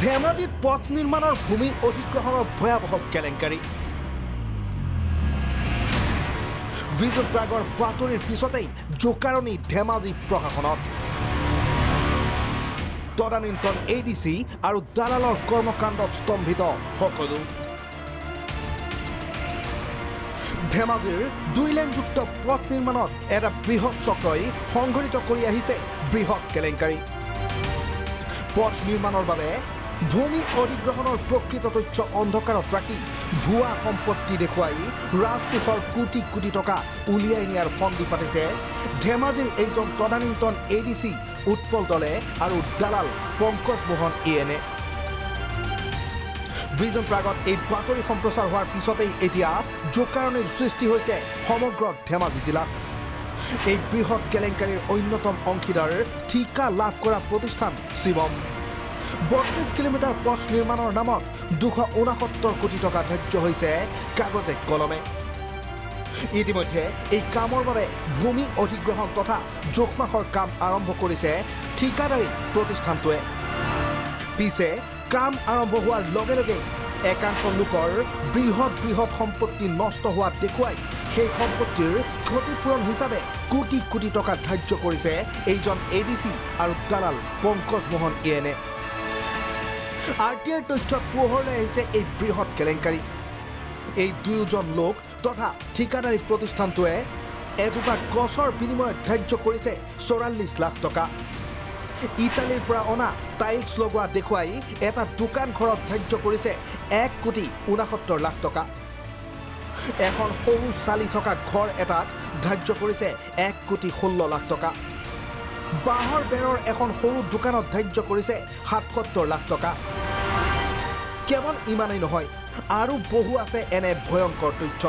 ধেমাজিত পথ নিৰ্মাণৰ ভূমি অধিগ্ৰহণৰ ভয়াৱহ কেলেংকাৰী ভিজন প্ৰাগৰ বাতৰিৰ পিছতেই জোকাৰণি ধেমাজি প্ৰশাসনত তদানীন্তন এডিচি আৰু দালালৰ কৰ্মকাণ্ডত স্তম্ভিত সকলো ধেমাজিৰ 2 লেনযুক্ত পথ নিৰ্মাণত এটা বৃহৎ চক্ৰই সংঘটিত কৰি আহিছে বৃহৎ কেলেংকাৰী পথ নিৰ্মাণৰ বাবে ভূমি অধিগ্ৰহণৰ প্ৰকৃত তথ্য অন্ধকাৰত ৰাখি ভুৱা সম্পত্তি দেখুৱাই ৰাজকোষৰ কোটি কোটি টকা উলিয়াই নিয়াৰ ফন্দি পাতিছে ধেমাজিৰ এইজন তদানীন্তন এডিচি উৎপল দলে আৰু দালাল পংকজ মোহন এনে ভিজন প্ৰাগত এই বাতৰি সম্প্ৰচাৰ হোৱাৰ পিছতেই এতিয়া জোকাৰণিৰ সৃষ্টি হৈছে সমগ্ৰ ধেমাজি জিলাত এই বৃহৎ কেলেংকাৰীৰ অন্যতম অংশীদাৰ ঠিকা লাভ কৰা প্ৰতিষ্ঠান শিৱম 32 কিলোমিটাৰ পথ নিৰ্মাণৰ নামত 269 কোটি টকা ধাৰ্য হৈছে কাগজে কলমে ইতিমধ্যে এই কামৰ বাবে ভূমি অধিগ্ৰহণ তথা জোখমাখৰ কাম আৰম্ভ কৰিছে ঠিকাদাৰী প্ৰতিষ্ঠানটোৱে পিছে কাম আৰম্ভ হোৱাৰ লগে লগে একাংশ লোকৰ বৃহৎ বৃহৎ সম্পত্তি নষ্ট হোৱা দেখুৱাই সেই সম্পত্তিৰ ক্ষতিপূৰণ হিচাপে কোটি কোটি টকা ধাৰ্য কৰিছে এইজন এডিচি আৰু দালাল পংকজ মোহন এনে আৰটিআইৰ তথ্যত পোহৰলৈ আহিছে এই বৃহৎ কেলেংকাৰী এই দুয়োজন লোক তথা ঠিকাদাৰী প্ৰতিষ্ঠানটোৱে এজোপা গছৰ বিনিময়ত ধাৰ্য কৰিছে 44 লাখ টকা ইটালীৰ পৰা অনা টাইলছ লগোৱা দেখুৱাই এটা দোকান ঘৰত ধাৰ্য কৰিছে 1,69 লাখ টকা এখন সৰু চালি থকা ঘৰ এটাত ধাৰ্য কৰিছে 1,16 লাখ টকা বাঁহৰ বেৰৰ এখন সৰু দোকানত ধাৰ্য কৰিছে 77 লাখ টকা কেৱল ইমানেই নহয় আৰু বহু আছে এনে ভয়ংকৰ তথ্য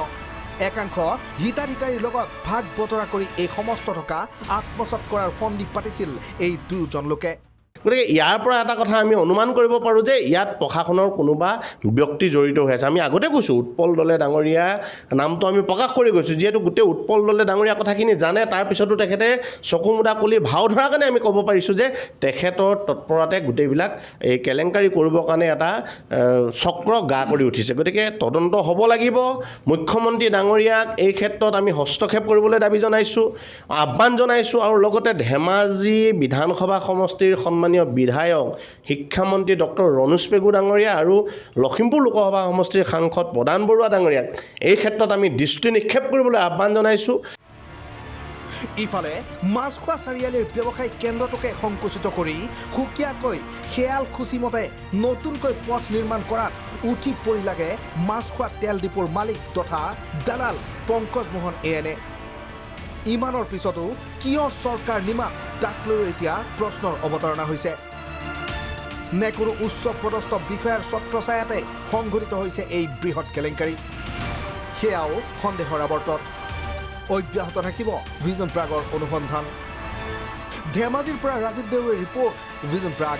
একাংশ হিতাধিকাৰীৰ লগত ভাগ বতৰা কৰি এই সমস্ত টকা আত্মসাৎ কৰাৰ ফন্দি পাতিছিল এই দুজন লোকে গতিকে ইয়াৰ পৰা এটা কথা আমি অনুমান কৰিব পাৰোঁ যে ইয়াত প্ৰশাসনৰ কোনোবা ব্যক্তি জড়িত হৈ আছে আমি আগতে কৈছোঁ উৎপল দলে ডাঙৰীয়া নামটো আমি প্ৰকাশ কৰি গৈছোঁ যিহেতু গোটেই উৎপল দলে ডাঙৰীয়া কথাখিনি জানে তাৰপিছতো তেখেতে চকু মুদা কলি ভাও ধৰাৰ কাৰণে আমি ক'ব পাৰিছোঁ যে তেখেতৰ তৎপৰতে গোটেইবিলাক এই কেলেংকাৰী কৰিবৰ কাৰণে এটা চক্ৰ গা কৰি উঠিছে গতিকে তদন্ত হ'ব লাগিব মুখ্যমন্ত্ৰী ডাঙৰীয়াক এই ক্ষেত্ৰত আমি হস্তক্ষেপ কৰিবলৈ দাবী জনাইছোঁ আহ্বান জনাইছোঁ আৰু লগতে ধেমাজি বিধানসভা সমষ্টিৰ সন্মানীয় বিধায়ক শিক্ষামন্ত্ৰী ডক্টৰ ৰণোজ পেগু ডাঙৰীয়া আৰু লখিমপুৰ লোকসভা সমষ্টিৰ সাংসদ প্ৰদান বৰুৱা ডাঙৰীয়াক এই ক্ষেত্ৰত আমি দৃষ্টি নিক্ষেপ কৰিবলৈ আহ্বান জনাইছোঁ ইফালে মাছখোৱা চাৰিআলিৰ ব্যৱসায়িক কেন্দ্ৰটোকে সংকুচিত কৰি সুকীয়াকৈ খেয়াল খুচিমতে নতুনকৈ পথ নিৰ্মাণ কৰাত উঠি পৰি লাগে মাছখোৱা তেল ডিপোৰ মালিক তথা দালাল পংকজ মোহন এনে ইমানৰ পিছতো কিয় চৰকাৰ নিমাত তাক লৈ এতিয়া প্ৰশ্নৰ অৱতাৰণা হৈছে নে কোনো উচ্চ পদস্থ বিষয়াৰ ছত্ৰছায়াতে সংঘটিত হৈছে এই বৃহৎ কেলেংকাৰী সেয়াও সন্দেহৰ আৱৰ্তত অব্যাহত থাকিব ভিজন প্ৰাগৰ অনুসন্ধান ধেমাজিৰ পৰা ৰাজীৱ দেউৰীৰ ৰিপৰ্ট ভিজন প্ৰাগ